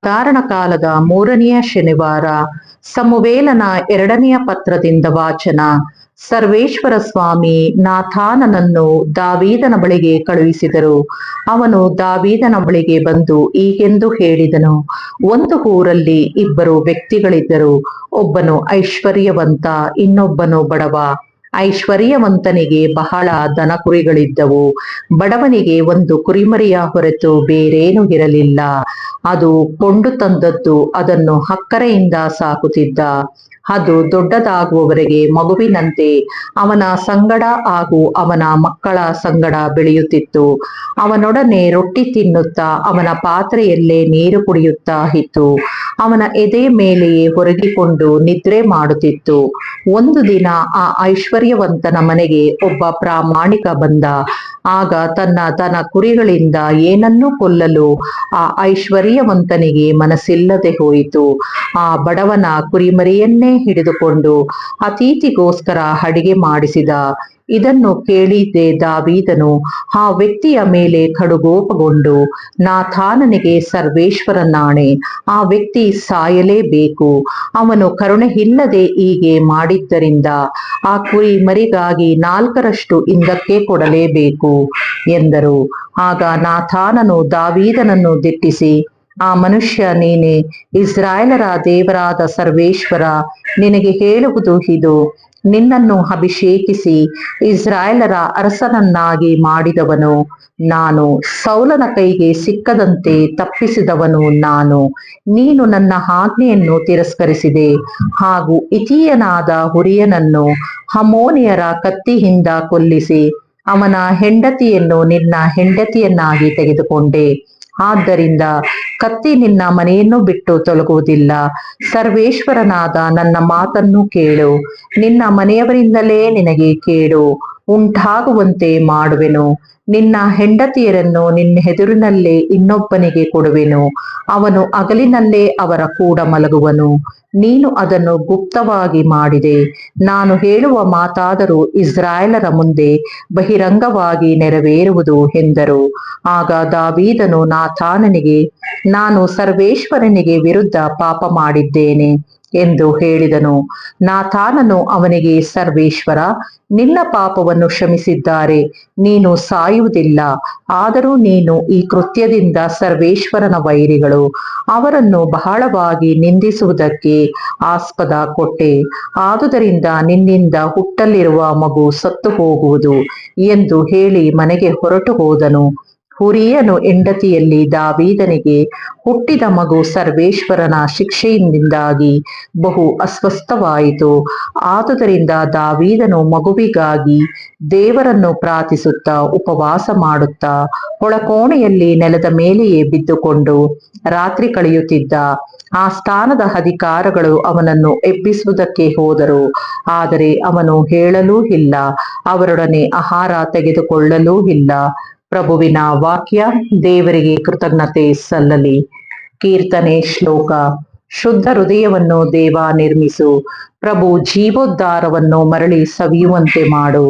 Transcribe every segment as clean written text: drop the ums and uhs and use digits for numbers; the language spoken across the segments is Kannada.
ಧಾರಣ ಕಾಲದ 3ನೆಯ ಶನಿವಾರ. ಸಮುವೇಲನ 2ನೆಯ ಪತ್ರದಿಂದ ವಾಚನ. ಸರ್ವೇಶ್ವರ ಸ್ವಾಮಿ ನಾಥಾನನನ್ನು ದಾವೀದನ ಬಳಿಗೆ ಕಳುಹಿಸಿದರು. ಅವನು ದಾವೀದನ ಬಳಿಗೆ ಬಂದು ಹೀಗೆಂದು ಹೇಳಿದನು. ಒಂದು ಊರಲ್ಲಿ ಇಬ್ಬರು ವ್ಯಕ್ತಿಗಳಿದ್ದರು. ಒಬ್ಬನು ಐಶ್ವರ್ಯವಂತ, ಇನ್ನೊಬ್ಬನು ಬಡವ. ಐಶ್ವರ್ಯವಂತನಿಗೆ ಬಹಳ ದನಕುರಿಗಳಿದ್ದವು. ಬಡವನಿಗೆ ಒಂದು ಕುರಿಮರಿಯ ಹೊರತು ಬೇರೇನೂ ಇರಲಿಲ್ಲ. ಅದು ಕೊಂಡು ತಂದದ್ದು. ಅದನ್ನು ಅಕ್ಕರೆಯಿಂದ ಸಾಕುತ್ತಿದ್ದ. ಅದು ದೊಡ್ಡದಾಗುವವರೆಗೆ ಮಗುವಿನಂತೆ ಅವನ ಸಂಗಡ ಹಾಗೂ ಅವನ ಮಕ್ಕಳ ಸಂಗಡ ಬೆಳೆಯುತ್ತಿತ್ತು. ಅವನೊಡನೆ ರೊಟ್ಟಿ ತಿನ್ನುತ್ತಾ ಅವನ ಪಾತ್ರೆಯಲ್ಲೇ ನೀರು ಕುಡಿಯುತ್ತಾ ಇತ್ತು. ಅವನ ಎದೆ ಮೇಲೆಯೇ ಒರಗಿಕೊಂಡು ನಿದ್ರೆ ಮಾಡುತ್ತಿತ್ತು. ಒಂದು ದಿನ ಆ ಐಶ್ವರ್ಯವಂತನ ಮನೆಗೆ ಒಬ್ಬ ಪ್ರಾಮಾಣಿಕ ಬಂದ. ಆಗ ತನ್ನ ದನ ಕುರಿಗಳಿಂದ ಏನನ್ನೂ ಕೊಲ್ಲಲು ಆ ಐಶ್ವರ್ಯವಂತನಿಗೆ ಮನಸ್ಸಿಲ್ಲದೆ ಹೋಯಿತು. ಆ ಬಡವನ ಕುರಿಮರಿಯನ್ನೇ ಹಿಡಿದುಕೊಂಡು ಅತಿಥಿಗೋಸ್ಕರ ಅಡಿಗೆ ಮಾಡಿಸಿದ. ಇದನ್ನು ಕೇಳಿದ್ದೆ ದಾವೀದನು ಆ ವ್ಯಕ್ತಿಯ ಮೇಲೆ ಕಡುಗೋಪಗೊಂಡು, ನಾಥಾನನಿಗೆ ಸರ್ವೇಶ್ವರನಾಣೆ, ಆ ವ್ಯಕ್ತಿ ಸಾಯಲೇಬೇಕು. ಅವನು ಕರುಣೆ ಇಲ್ಲದೆ ಹೀಗೆ ಮಾಡಿದ್ದರಿಂದ ಆ ಕುರಿ ಮರಿಗಾಗಿ 4ರಷ್ಟು ಹಿಂದಕ್ಕೆ ಕೊಡಲೇಬೇಕು ಎಂದರು. ಆಗ ನಾಥಾನನು ದಾವೀದನನ್ನು ದಿಟ್ಟಿಸಿ, ಆ ಮನುಷ್ಯ ನೀನೇ, ಇಸ್ರಾಯೇಲರ ದೇವರಾದ ಸರ್ವೇಶ್ವರ ನಿನಗೆ ಹೇಳುವುದು ಇದು. ನಿನ್ನನ್ನು ಅಭಿಷೇಕಿಸಿ ಇಸ್ರಾಯೇಲರ ಅರಸನನ್ನಾಗಿ ಮಾಡಿದವನು ನಾನು, ಸೌಲನ ಕೈಗೆ ಸಿಕ್ಕದಂತೆ ತಪ್ಪಿಸಿದವನು ನಾನು. ನೀನು ನನ್ನ ಆಜ್ಞೆಯನ್ನು ತಿರಸ್ಕರಿಸಿದೆ ಹಾಗೂ ಹಿತ್ತಿಯನಾದ ಉರಿಯನನ್ನು ಅಮ್ಮೋನಿಯರ ಕತ್ತಿಯಿಂದ ಕೊಲ್ಲಿಸಿ ಅವನ ಹೆಂಡತಿಯನ್ನು ನಿನ್ನ ಹೆಂಡತಿಯನ್ನಾಗಿ ತೆಗೆದುಕೊಂಡೆ. ಆದ್ದರಿಂದ ಕತ್ತಿ ನಿನ್ನ ಮನೆಯನ್ನು ಬಿಟ್ಟು ತೊಲಗುವುದಿಲ್ಲ. ಸರ್ವೇಶ್ವರನಾದ ನನ್ನ ಮಾತನ್ನು ಕೇಳು. ನಿನ್ನ ಮನೆಯವರಿಂದಲೇ ನಿನಗೆ ಕೇಡು ಉಂಟಾಗುವಂತೆ ಮಾಡುವೆನು. ನಿನ್ನ ಹೆಂಡತಿಯರನ್ನು ನಿನ್ನ ಎದುರಿನಲ್ಲೇ ಇನ್ನೊಬ್ಬನಿಗೆ ಕೊಡುವೆನು. ಅವನು ಹಗಲಿನಲ್ಲೇ ಅವರ ಕೂಡ ಮಲಗುವನು. ನೀನು ಅದನ್ನು ಗುಪ್ತವಾಗಿ ಮಾಡಿದೆ. ನಾನು ಹೇಳುವ ಮಾತಾದರೂ ಇಸ್ರಾಯೇಲರ ಮುಂದೆ ಬಹಿರಂಗವಾಗಿ ನೆರವೇರುವುದು ಎಂದರು. ಆಗ ದಾವೀದನು ನಾಥಾನನಿಗೆ, ನಾನು ಸರ್ವೇಶ್ವರನಿಗೆ ವಿರುದ್ಧ ಪಾಪ ಮಾಡಿದ್ದೇನೆ ಎಂದು ಹೇಳಿದನು. ನಾಥಾನನು ಅವನಿಗೆ, ಸರ್ವೇಶ್ವರ ನಿನ್ನ ಪಾಪವನ್ನು ಕ್ಷಮಿಸಿದ್ದಾರೆ, ನೀನು ಸಾಯುವುದಿಲ್ಲ. ಆದರೂ ನೀನು ಈ ಕೃತ್ಯದಿಂದ ಸರ್ವೇಶ್ವರನ ವೈರಿಗಳು ಅವರನ್ನು ಬಹಳವಾಗಿ ನಿಂದಿಸುವುದಕ್ಕೆ ಆಸ್ಪದ ಕೊಟ್ಟೆ. ಆದುದರಿಂದ ನಿನ್ನಿಂದ ಹುಟ್ಟಲಿರುವ ಮಗು ಸತ್ತು ಹೋಗುವುದು ಎಂದು ಹೇಳಿ ಮನೆಗೆ ಹೊರಟು ಹೋದನು. ಉರಿಯನು ಹೆಂಡತಿಯಲ್ಲಿ ದಾವೀದನಿಗೆ ಹುಟ್ಟಿದ ಮಗು ಸರ್ವೇಶ್ವರನ ಶಿಕ್ಷೆಯಿಂದಾಗಿ ಬಹು ಅಸ್ವಸ್ಥವಾಯಿತು. ಆದುದರಿಂದ ದಾವೀದನು ಮಗುವಿಗಾಗಿ ದೇವರನ್ನು ಪ್ರಾರ್ಥಿಸುತ್ತಾ ಉಪವಾಸ ಮಾಡುತ್ತಾ ಒಳಕೋಣೆಯಲ್ಲಿ ನೆಲದ ಮೇಲೆಯೇ ಬಿದ್ದುಕೊಂಡು ರಾತ್ರಿ ಕಳೆಯುತ್ತಿದ್ದ. ಆ ಸ್ಥಾನದ ಅಧಿಕಾರಿಗಳು ಅವನನ್ನು ಎಬ್ಬಿಸುವುದಕ್ಕೆ ಹೋದರು, ಆದರೆ ಅವನು ಹೇಳಲೂ ಇಲ್ಲ, ಅವರೊಡನೆ ಆಹಾರ ತೆಗೆದುಕೊಳ್ಳಲೂ ಇಲ್ಲ. ಪ್ರಭುವಿನ ವಾಕ್ಯ. ದೇವರಿಗೆ ಕೃತಜ್ಞತೆ ಸಲ್ಲಲಿ. ಕೀರ್ತನೆ. ಶ್ಲೋಕ. ಶುದ್ಧ ಹೃದಯವನ್ನು ದೇವ ನಿರ್ಮಿಸು. ಪ್ರಭು ಜೀವೋದ್ಧಾರವನ್ನು ಮರಳಿ ಸವಿಯುವಂತೆ ಮಾಡು.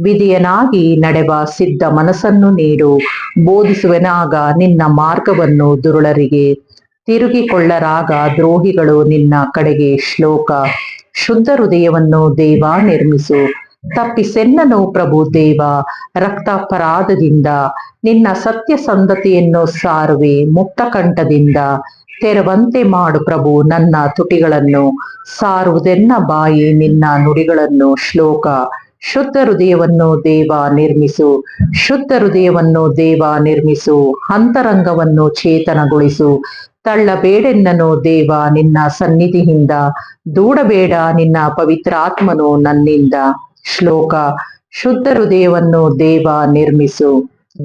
ವಿಧಿಯನಾಗಿ ನಡೆವ ಸಿದ್ಧ ಮನಸ್ಸನ್ನು ನೀಡು. ಬೋಧಿಸುವೆನಾಗ ನಿನ್ನ ಮಾರ್ಗವನ್ನು ದುರುಳರಿಗೆ, ತಿರುಗಿಕೊಳ್ಳರಾಗ ದ್ರೋಹಿಗಳು ನಿನ್ನ ಕಡೆಗೆ. ಶ್ಲೋಕ. ಶುದ್ಧ ಹೃದಯವನ್ನು ದೇವ ನಿರ್ಮಿಸು. ತಪ್ಪಿಸೆನ್ನನು ಪ್ರಭು ದೇವ ರಕ್ತಾಪರಾಧದಿಂದ. ನಿನ್ನ ಸತ್ಯಸಂಧತೆಯನ್ನು ಸಾರುವೆ ಮುಕ್ತಕಂಠದಿಂದ. ತೆರವಂತೆ ಮಾಡು ಪ್ರಭು ನನ್ನ ತುಟಿಗಳನ್ನು, ಸಾರುವುದೆನ್ನ ಬಾಯಿ ನಿನ್ನ ನುಡಿಗಳನ್ನು. ಶ್ಲೋಕ. ಶುದ್ಧ ಹೃದಯವನ್ನು ದೇವ ನಿರ್ಮಿಸು. ಶುದ್ಧ ಹೃದಯವನ್ನು ದೇವ ನಿರ್ಮಿಸು. ಅಂತರಂಗವನ್ನು ಚೇತನಗೊಳಿಸು. ತಳ್ಳಬೇಡೆನ್ನನು ದೇವ ನಿನ್ನ ಸನ್ನಿಧಿಯಿಂದ. ದೂಡಬೇಡ ನಿನ್ನ ಪವಿತ್ರಾತ್ಮನು ನನ್ನಿಂದ. ಶ್ಲೋಕ. ಶುದ್ಧ ಹೃದಯವನ್ನು ದೇವ ನಿರ್ಮಿಸು.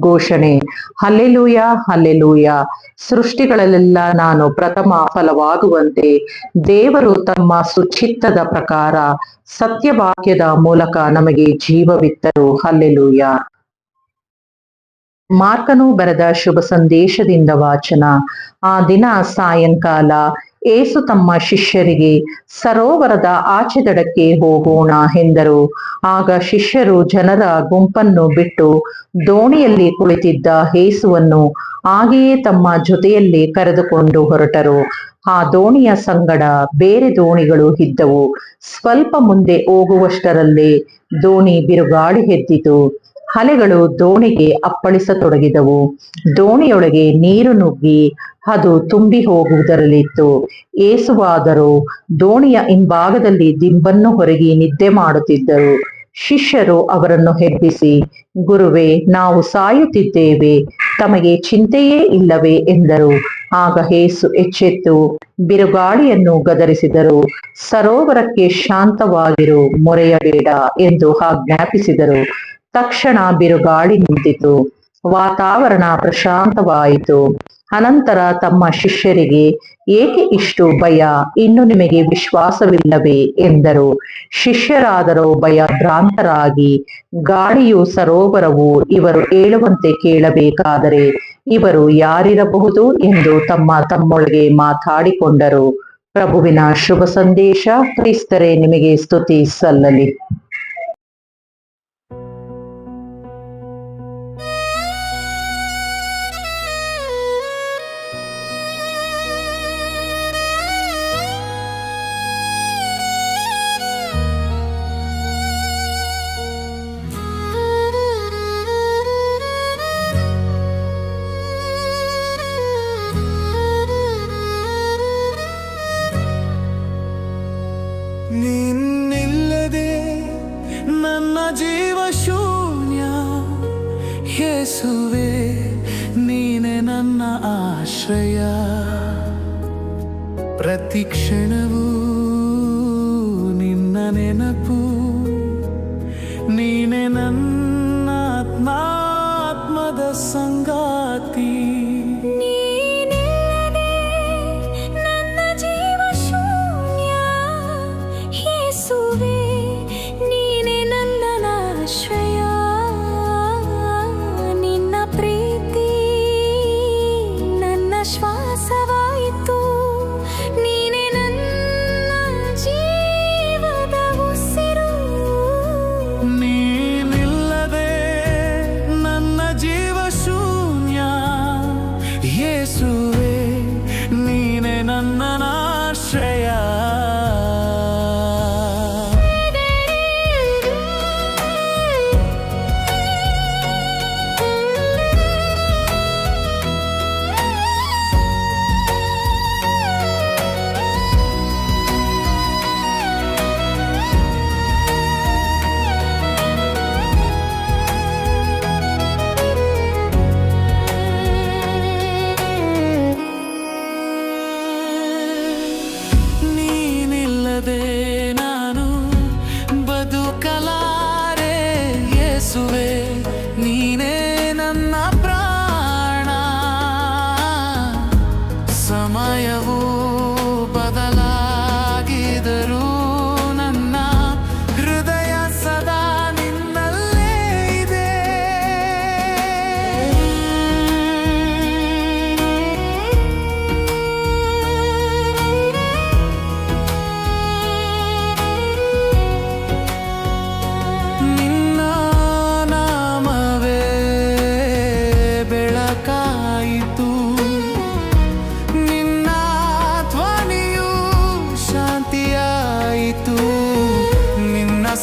ಘೋಷಣೆ. Hallelujah, hallelujah. ಸೃಷ್ಟಿಗಳಲ್ಲೆಲ್ಲ ನಾನು ಪ್ರಥಮ ಫಲವಾಗುವಂತೆ ದೇವರು ತಮ್ಮ ಸುಚಿತ್ತದ ಪ್ರಕಾರ ಸತ್ಯವಾಕ್ಯದ ಮೂಲಕ ನಮಗೆ ಜೀವವಿತ್ತರು. ಹಲ್ಲೆಲೂಯ. ಮಾರ್ಕನು ಬರೆದ ಶುಭ ಸಂದೇಶದಿಂದ ವಾಚನ. ಆ ದಿನ ಸಾಯಂಕಾಲ ಏಸು ತಮ್ಮ ಶಿಷ್ಯರಿಗೆ ಸರೋವರದ ಆಚೆ ದಡಕ್ಕೆ ಹೋಗೋಣ ಎಂದರು. ಆಗ ಶಿಷ್ಯರು ಜನರ ಗುಂಪನ್ನು ಬಿಟ್ಟು ದೋಣಿಯಲ್ಲಿ ಕುಳಿತಿದ್ದ ಏಸುವನ್ನು ಹಾಗೆಯೇ ತಮ್ಮ ಜೊತೆಯಲ್ಲಿ ಕರೆದುಕೊಂಡು ಹೊರಟರು. ಆ ದೋಣಿಯ ಸಂಗಡ ಬೇರೆ ದೋಣಿಗಳು ಇದ್ದವು. ಸ್ವಲ್ಪ ಮುಂದೆ ಹೋಗುವಷ್ಟರಲ್ಲೇ ದೋಣಿ ಬಿರುಗಾಳಿ ಎದ್ದಿತು. ಅಲೆಗಳು ದೋಣಿಗೆ ಅಪ್ಪಳಿಸತೊಡಗಿದವು. ದೋಣಿಯೊಳಗೆ ನೀರು ನುಗ್ಗಿ ಅದು ತುಂಬಿ ಹೋಗುವುದರಲ್ಲಿತ್ತು. ಏಸುವಾದರೂ ದೋಣಿಯ ಹಿಂಭಾಗದಲ್ಲಿ ದಿಂಬನ್ನು ಹೊರಗಿ ನಿದ್ದೆ ಮಾಡುತ್ತಿದ್ದರು. ಶಿಷ್ಯರು ಅವರನ್ನು ಎಬ್ಬಿಸಿ, ಗುರುವೇ, ನಾವು ಸಾಯುತ್ತಿದ್ದೇವೆ, ತಮಗೆ ಚಿಂತೆಯೇ ಇಲ್ಲವೇ ಎಂದರು. ಆಗ ಏಸು ಎಚ್ಚೆತ್ತು ಬಿರುಗಾಳಿಯನ್ನು ಗದರಿಸಿದರು. ಸರೋವರಕ್ಕೆ ಶಾಂತವಾಗಿರು, ಮೊರೆಯಬೇಡ ಎಂದು ಆಜ್ಞಾಪಿಸಿದರು. ತಕ್ಷಣ ಬಿರುಗಾಳಿ ನಿಂತಿತು, ವಾತಾವರಣ ಪ್ರಶಾಂತವಾಯಿತು. ಅನಂತರ ತಮ್ಮ ಶಿಷ್ಯರಿಗೆ, ಏಕೆ ಇಷ್ಟು ಭಯ? ಇನ್ನು ನಿಮಗೆ ವಿಶ್ವಾಸವಿಲ್ಲವೇ ಎಂದರು. ಶಿಷ್ಯರಾದರೋ ಭಯಭ್ರಾಂತರಾಗಿ, ಗಾಳಿಯು ಸರೋವರವು ಇವರು ಹೇಳುವಂತೆ ಕೇಳಬೇಕಾದರೆ ಇವರು ಯಾರಿರಬಹುದು ಎಂದು ತಮ್ಮೊಳಗೆ ಮಾತಾಡಿಕೊಂಡರು. ಪ್ರಭುವಿನ ಶುಭ ಸಂದೇಶ. ಕ್ರಿಸ್ತರೇ, ನಿಮಗೆ ಸ್ತುತಿ ಸಲ್ಲಲಿ. ನಿನ್ನಿಲ್ಲದೆ ನನ್ನ ಜೀವ ಶೂನ್ಯ, ಯೇಸುವೇ ನೀನೆ ನನ್ನ ಆಶ್ರಯ. ಪ್ರತಿ ಕ್ಷಣವೂ ನಿನ್ನ ನೆನಪು, ನೀನೆ ನನ್ನ ಆತ್ಮದ ಸಂಗಾತಿ. ಯೇಸುವೇ ನೀನೆ ನನ್ನ ಆಶ್ರಯ. ನಾನು ಬದುಕಲಾರೆ, ಯೇಸುವೇ ನೀನೇ ನನ್ನ ಪ್ರಾಣ. ಸಮಯವು ಬದಲಾಗಿದರೂ ನನ್ನ ಹೃದಯ ಸದಾ ನಿನ್ನಲ್ಲೇ ಇದೆ.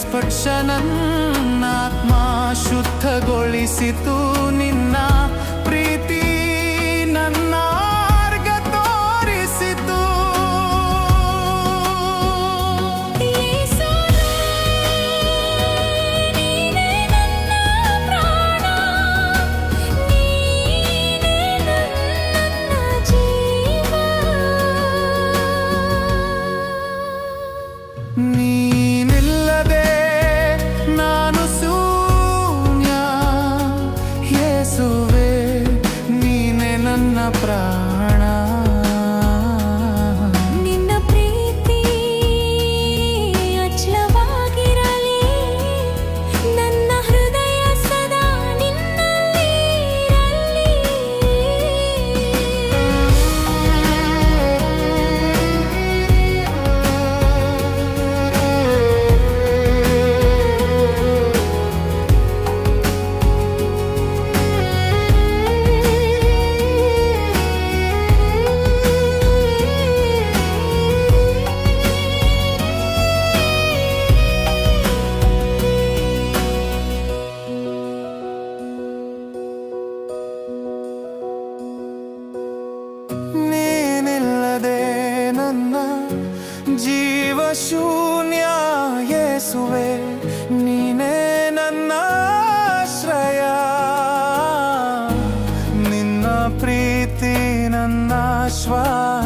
ಸ್ಪರ್ಶ ನನ್ನ ಆತ್ಮ ಶುದ್ಧಗೊಳಿಸಿತು. ನಿನ್ನ ಪ್ರೀತಿ ನನ್ನ ಮಾರ್ಗ ತೋರಿಸಿತು. ನಾನು ಶೂನ್ಯ, ಯೇಸುವೇ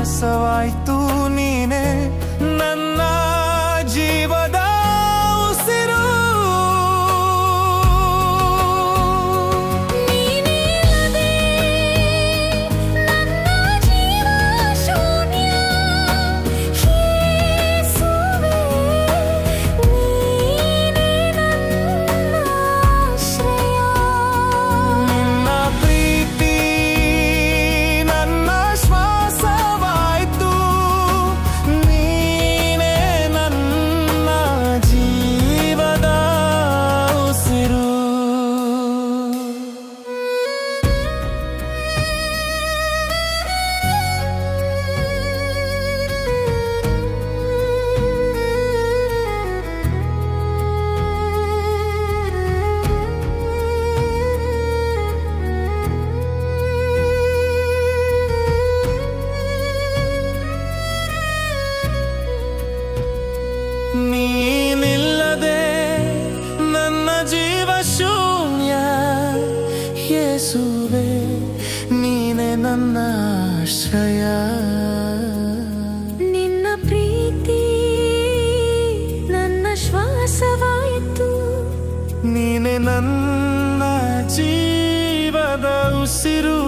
ಶ್ವಾಸವಾಯ್ತು ನೀನೆ ನನ್ನ ಜೀವದ ಉಸಿರು. ನೀನಿಲ್ಲದೆ ನನ್ನ ಜೀವ ಶೂನ್ಯ. ಯೇಸುವೇ, ನೀನೇ ನನ್ನ ಆಶ್ರಯ. ನಿನ್ನ ಪ್ರೀತಿ ನನ್ನ ಶ್ವಾಸವಾಯ್ತು ನೀನೇ ನನ್ನ ಜೀವದ ಉಸಿರು. ನೀನಿಲ್ಲದೆ ನನ್ನ ಜೀವ ಶೂನ್ಯ. ಯೇಸುವೇ, ನೀನೆ ನನ್ನ ಆಶ್ರಯ. ನಿನ್ನ ಪ್ರೀತಿ ನನ್ನ ಶ್ವಾಸವಾಯಿತು. ನೀನೆ ನನ್ನ ಜೀವದ ಉಸಿರು.